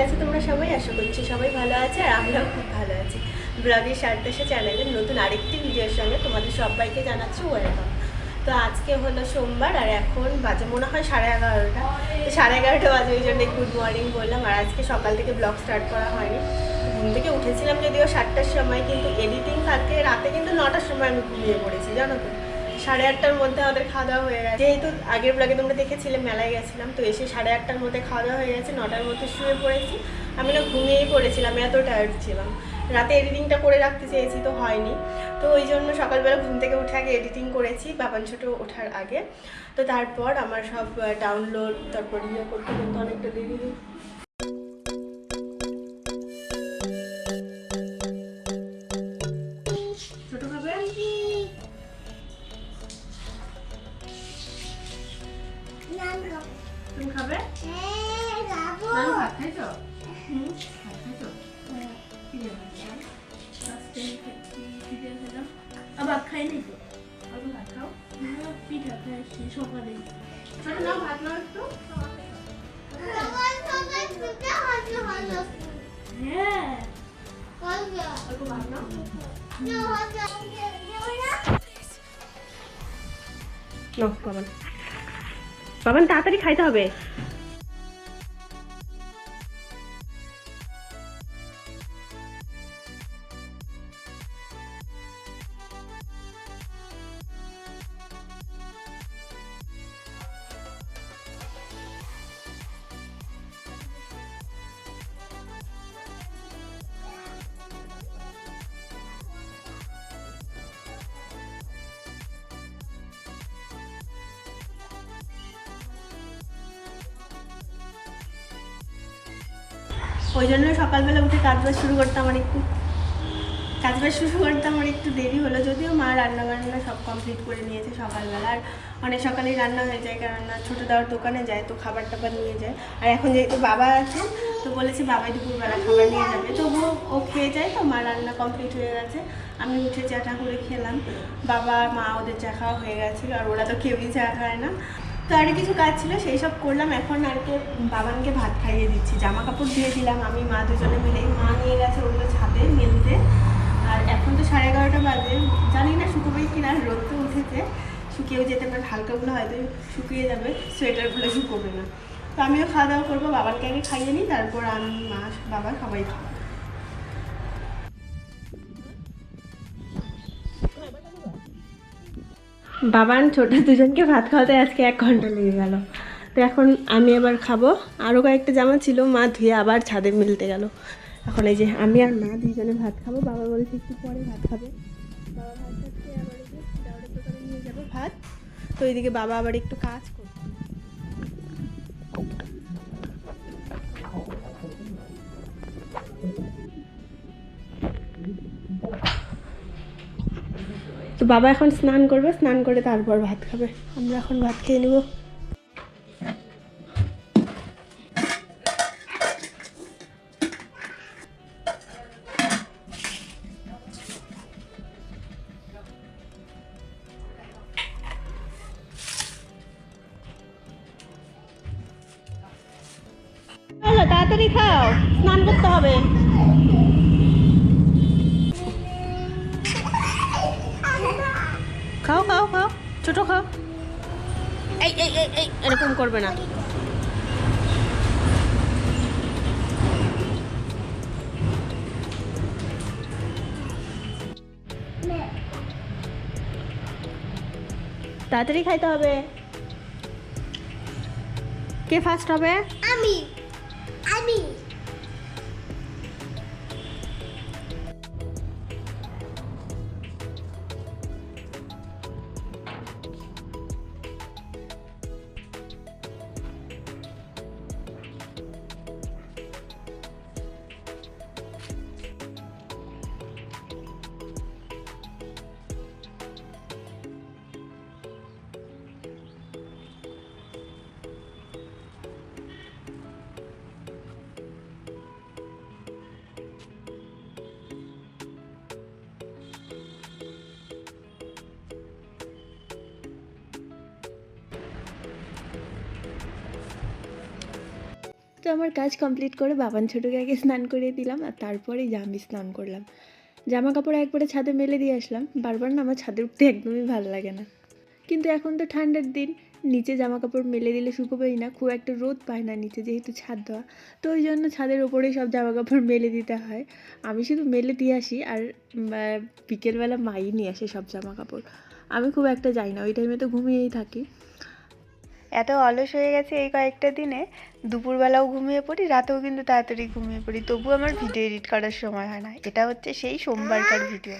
আছো তোমরা সবাই? আশা করছি সবাই ভালো আছে আর আমরাও খুব ভালো আছি। ব্লগের সারদেশে চ্যানেলের নতুন আরেকটি ভিডিওর সঙ্গে তোমাদের সবাইকে জানাচ্ছি ওয়েলকাম। তো আজকে হলো সোমবার আর এখন বাজে মনে হয় 11:30। তো 11:30 বাজে, ওই জন্য গুড মর্নিং বললাম। আর আজকে সকাল থেকে ব্লগ স্টার্ট করা হয়নি। ঘুম থেকে উঠেছিলাম যদিও 7টার সময়, কিন্তু এডিটিং কালকে রাতে কিন্তু 9টার সময় আমি ঘুমিয়ে পড়েছি, জানো তো। 8:30টার মধ্যে আমাদের খাওয়া দাওয়া হয়ে গেছে। যেহেতু আগের ব্লগে তোমরা দেখেছিলে মেলায় গেছিলাম, তো এসে 8:30টার মধ্যে খাওয়া দাওয়া হয়ে গেছে, 9টার মধ্যে শুয়ে পড়েছি। আমি না ঘুমিয়েই পড়েছিলাম, এত টায়ার্ড ছিলাম। রাতে এডিটিংটা করে রাখতে চেয়েছি, তো হয়নি। তো ওই জন্য সকালবেলা ঘুম থেকে উঠে আগে এডিটিং করেছি বাবান ছোটো ওঠার আগে। তো তারপর আমার সব ডাউনলোড, তারপর ইয়ে করতে করতে অনেকটা দেরি। ছোটো খাবে? তুমি খাবে? নানু ভাত খাইছো? ভাত খাইছো? কি দিয়ে ভাত খাইনি তো। অল্প ভাত খাও। পিঠা খাইছি সকালে। ছোট নাও, ভাত নাও একটু। হ্যাঁ, অল্প ভাত নাও। বাবান বাবান তাড়াতাড়ি খাইতে হবে। ওই জন্য সকালবেলা উঠে কাজবাজ শুরু করতাম, আর একটু দেরি হলো। যদিও মা রান্নাবান্না সব কমপ্লিট করে নিয়েছে সকালবেলা। আর অনেক সকালেই রান্না হয়ে যায়, কেননা ছোটো দাওয়ার দোকানে যায়, তো খাবার টাবার নিয়ে যায়। আর এখন যেহেতু বাবা আছে, তো বলেছি বাবাই দুপুরবেলা খাবার নিয়ে যাবে, তবুও ও খেয়ে যায়। তো মা রান্না কমপ্লিট হয়ে গেছে, আমি উঠে চা টা করে খেলাম। বাবা মা ওদের চা খাওয়া হয়ে গেছিলো, আর ওরা তো কেউই চা খায় না। তো আর কিছু কাজ ছিল, সেই সব করলাম। এখন আর কি বাবানকে ভাত খাইয়ে দিচ্ছি, জামা কাপড় ধুয়ে দিলাম আমি মা দুজনে মিলেই। মা নিয়ে গেছে ওগুলো ছাদে মেলতে। আর এখন তো 11:30 বাজে, জানি না শুকোবে কিনা। রোদ তো উঠেছে, শুকিয়েও যেতে পারে, হালকাগুলো হয়তো শুকিয়ে যাবে, সোয়েটারগুলো শুকোবে না। তো আমিও খাওয়া দাওয়া করবো, বাবানকে আগে খাইয়ে নিই, তারপর আমি মা বাবা সবাই খাবো। বাবান ছোট দুজনকে ভাত খাওয়াতে আজকে 1 ঘন্টা লেগে গেল। তো এখন আমি আবার খাবো। আরও কয়েকটা জামা ছিল, মা ধুয়ে আবার ছাদে মিলতে গেল। এখন এই যে আমি আর মা দুজনে ভাত খাবো। বাবা বলছে একটু পরে ভাত খাবে। বাবা ভাত খাচ্ছে, আবার এই যে দাওয়ারের দোকানে নিয়ে যাবে ভাত। তো এইদিকে বাবা আবার একটু কাজ করছে। তো বাবা এখন স্নান করবে, স্নান করে তারপর ভাত খাবে। আমরা এখন ভাত খেয়ে নেবো। চলো তাড়াতাড়ি খাও, স্নান করতে হবে। খাও খাও খাও, ছোট খাও। এই এই এই এই এরকম করবে না। তাড়াতাড়ি খাইতে হবে। কে ফার্স্ট হবে? আমি। আমার কাজ কমপ্লিট করে বাবান ছোটোকে আগে স্নান করিয়ে দিলাম আর তারপরেই আমি স্নান করলাম। জামা কাপড় একবারে ছাদে মেলে দিয়ে আসলাম। বারবার না আমার ছাদে উঠতে একদমই ভালো লাগে না, কিন্তু এখন তো ঠান্ডার দিন, নিচে জামা কাপড় মেলে দিলে শুকোবেই না, খুব একটা রোদ পায় না নিচে যেহেতু ছাদ দেওয়া, তো ওই জন্য ছাদের ওপরেই সব জামা কাপড় মেলে দিতে হয়। আমি শুধু মেলে দিয়ে আসি আর বিকেলবেলা মাই নিয়ে আসে সব জামা কাপড়। আমি খুব একটা যাই না, ওই টাইমে তো ঘুমিয়েই থাকি। এত অলস হয়ে গেছে এই কয়েকটা দিনে, দুপুরবেলাও ঘুমিয়ে পড়ি, রাতেও কিন্তু তাড়াতাড়ি ঘুমিয়ে পড়ি, তবুও আমার ভিডিও এডিট করার সময় হয় না। এটা হচ্ছে সেই সোমবারকার ভিডিও,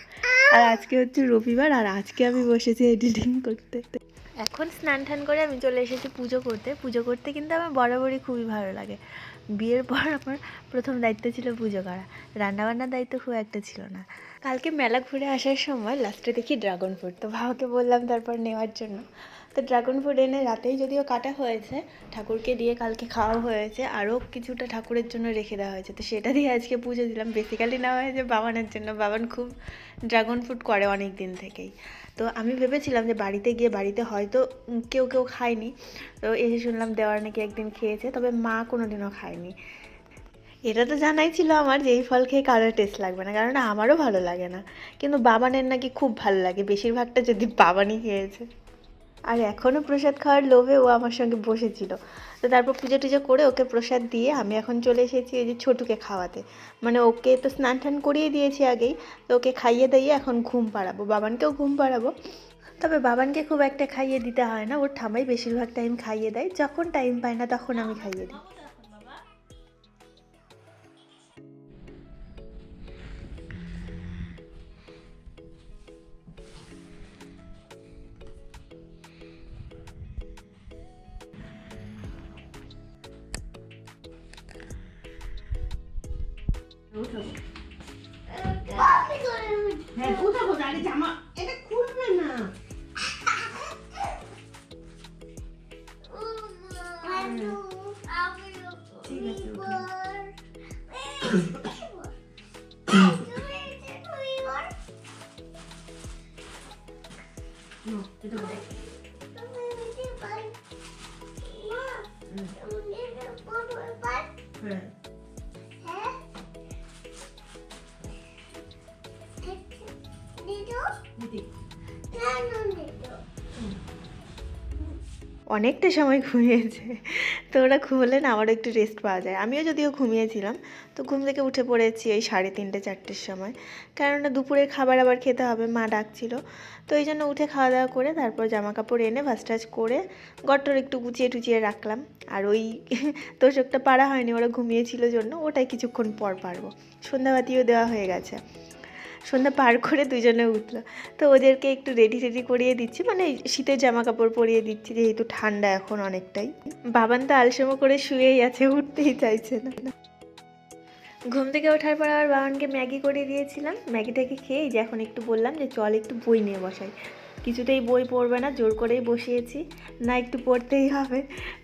আর আজকে হচ্ছে রবিবার, আর আজকে আমি বসেছি এডিটিং করতে। এখন স্নান টান করে আমি চলে এসেছি পুজো করতে। পুজো করতে কিন্তু আমার বরাবরই খুবই ভালো লাগে। বিয়ের পর আমার প্রথম দায়িত্ব ছিল পুজো করা, রান্নাবান্নার দায়িত্ব খুব একটা ছিল না। কালকে মেলা ঘুরে আসার সময় লাস্টে দেখি ড্রাগন ফ্রুট, তো ভাবকে বললাম তারপর নেওয়ার জন্য। তো ড্রাগন ফ্রুট এনে রাতেই যদিও কাটা হয়েছে, ঠাকুরকে দিয়ে কালকে খাওয়া হয়েছে, আরও কিছুটা ঠাকুরের জন্য রেখে দেওয়া হয়েছে, তো সেটা দিয়ে আজকে পুজো দিলাম। বেসিক্যালি নেওয়া হয়েছে বাবানের জন্য, বাবান খুব ড্রাগন ফ্রুট করে অনেক দিন থেকেই। তো আমি ভেবেছিলাম যে বাড়িতে গিয়ে, বাড়িতে হয়তো কেউ খায়নি, তো এসে শুনলাম দেওয়ার নাকি একদিন খেয়েছে, তবে মা কোনো দিনও খায়নি। এটা তো জানাই ছিল আমার যে এই ফল খেয়ে কারোর টেস্ট লাগবে না, কারণ আমারও ভালো লাগে না, কিন্তু বাবানের নাকি খুব ভালো লাগে, বেশিরভাগটা যদি বাবানই খেয়েছে। আর এখনও প্রসাদ খাওয়ার লোভে ও আমার সঙ্গে বসেছিল। তো তারপর পুজো টুজো করে ওকে প্রসাদ দিয়ে আমি এখন চলে এসেছি এই যে ছোটুকে খাওয়াতে। মানে ওকে তো স্নান টান করিয়ে দিয়েছি আগেই, তো ওকে খাইয়ে দিয়ে এখন ঘুম পাড়াবো, বাবানকেও ঘুম পাড়াবো। তবে বাবানকে খুব একটা খাইয়ে দিতে হয় না, ওর ঠাম্মাই বেশিরভাগ টাইম খাইয়ে দেয়, যখন টাইম পায় না তখন আমি খাইয়ে দিই। হ্যাঁ উঠাবো, আরে জামা এটা খুলবে না। ঠিক আছে অনেকটা সময় ঘুমিয়েছে, তো ওরা ঘুমলে না আমারও একটু রেস্ট পাওয়া যায়। আমিও যদিও ঘুমিয়েছিলাম, তো ঘুম থেকে উঠে পড়েছি ওই 3:30 4টের সময়, কেননা দুপুরের খাবার আবার খেতে হবে, মা ডাকছিল। তো এই জন্য উঠে খাওয়া দাওয়া করে তারপর জামা কাপড় এনে ভাঁজ টাজ করে গট্টর একটু গুছিয়ে টুচিয়ে রাখলাম। আর ওই তোষকটা পাড়া হয়নি, ওরা ঘুমিয়েছিল জন্য, ওটাই কিছুক্ষণ পর পারবো। সন্ধ্যাবাতিও দেওয়া হয়ে গেছে, সন্ধ্যা পার করে দুজনে উঠলো। তো ওদেরকে একটু রেডি করিয়ে দিচ্ছি, মানে শীতের জামা কাপড় পরিয়ে দিচ্ছি, যেহেতু ঠান্ডা এখন অনেকটাই। বাবান তো আলসেমো করে শুয়েই আছে, উঠতেই চাইছে না। ঘুম থেকে ওঠার পর আবার বাবানকে ম্যাগি করে দিয়েছিলাম, ম্যাগিটাকে খেয়ে যে এখন একটু বললাম যে চল একটু বই নিয়ে বসাই। কিছুতেই বই পড়বে না, জোর করেই বসিয়েছি, না একটু পড়তেই হবে,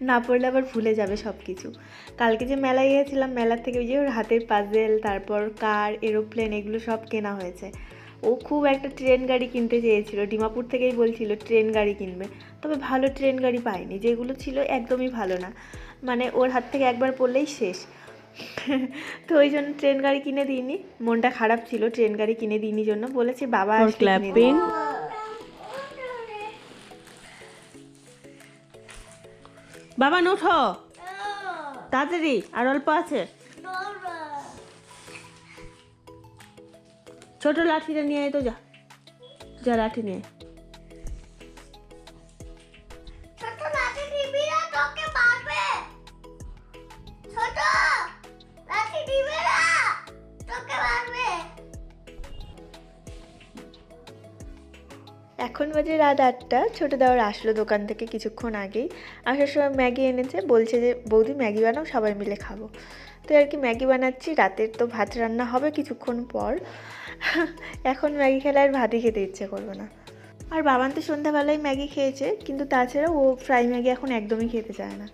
না পড়লে আবার ভুলে যাবে সব কিছু। কালকে যে মেলায় গিয়েছিলাম, মেলার থেকে ওই যে ওর হাতের পাজেল, তারপর কার, এরোপ্লেন, এগুলো সব কেনা হয়েছে। ও খুব একটা ট্রেন গাড়ি কিনতে চেয়েছিল, ডিমাপুর থেকেই বলছিল ট্রেন গাড়ি কিনবে, তবে ভালো ট্রেন গাড়ি পায়নি, যেগুলো ছিল একদমই ভালো না, মানে ওর হাত থেকে একবার পড়লেই শেষ। তো ওই জন্য ট্রেন গাড়ি কিনে দিইনি, মনটা খারাপ ছিল ট্রেন গাড়ি কিনে দিইনি জন্য, বলেছি বাবা আসলে কিনে দিই। বাবা ওঠো তাড়াতাড়ি, আর অল্প আছে। ছোট লাঠিটা নিয়ে আয় তো, যা যা লাঠি নিয়ে। এখন বাজে রাত 8টা, ছোটো দেওয়ার আসলো দোকান থেকে কিছুক্ষণ আগেই, আসার সময় ম্যাগি এনেছে, বলছে যে বৌদি ম্যাগি বানাও, সবাই মিলে খাবো। তো আর কি ম্যাগি বানাচ্ছি, রাতের তো ভাত রান্না হবে কিছুক্ষণ পর। এখন ম্যাগি খেলে আর ভাতই খেতে ইচ্ছে করবে না। আর বাবান তো সন্ধ্যাবেলায় ম্যাগি খেয়েছে, কিন্তু তাছাড়া ও ফ্রাই ম্যাগি এখন একদমই খেতে চায় না।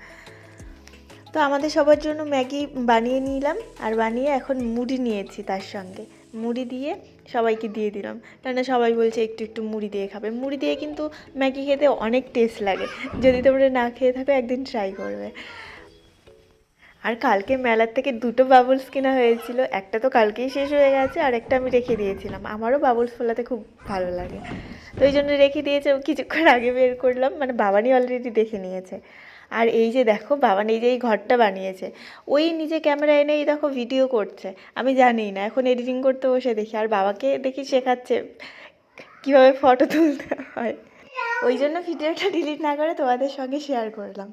তো আমাদের সবার জন্য ম্যাগি বানিয়ে নিলাম, আর বানিয়ে এখন মুড়ি নিয়েছি, তার সঙ্গে মুড়ি দিয়ে সবাইকে দিয়ে দিলাম, কেননা সবাই বলছে একটু একটু মুড়ি দিয়ে খাবে। মুড়ি দিয়ে কিন্তু ম্যাগি খেতে অনেক টেস্ট লাগে, যদি তোমরা না খেয়ে থাকো একদিন ট্রাই করবে। আর কালকে মেলার থেকে 2টো বাবলস কেনা হয়েছিল, একটা তো কালকেই শেষ হয়ে গেছে আর একটা আমি রেখে দিয়েছিলাম। আমারও বাবলস ফোলাতে খুব ভালো লাগে, তো ওই জন্য রেখে দিয়েছে। কিছুক্ষণ আগে বের করলাম, মানে বাবানি অলরেডি দেখে নিয়েছে। আর এই যে দেখো, বাবান এই যে এই ঘরটা বানিয়েছে, ওই নিজে ক্যামেরা এনে এই দেখো ভিডিও করছে। আমি জানি না, এখন এডিটিং করতে বসে দেখি, আর বাবাকে দেখি শেখাচ্ছে কীভাবে ফটো তুলতে হয়। ওই জন্য ভিডিওটা ডিলিট না করে তোমাদের সঙ্গে শেয়ার করলাম।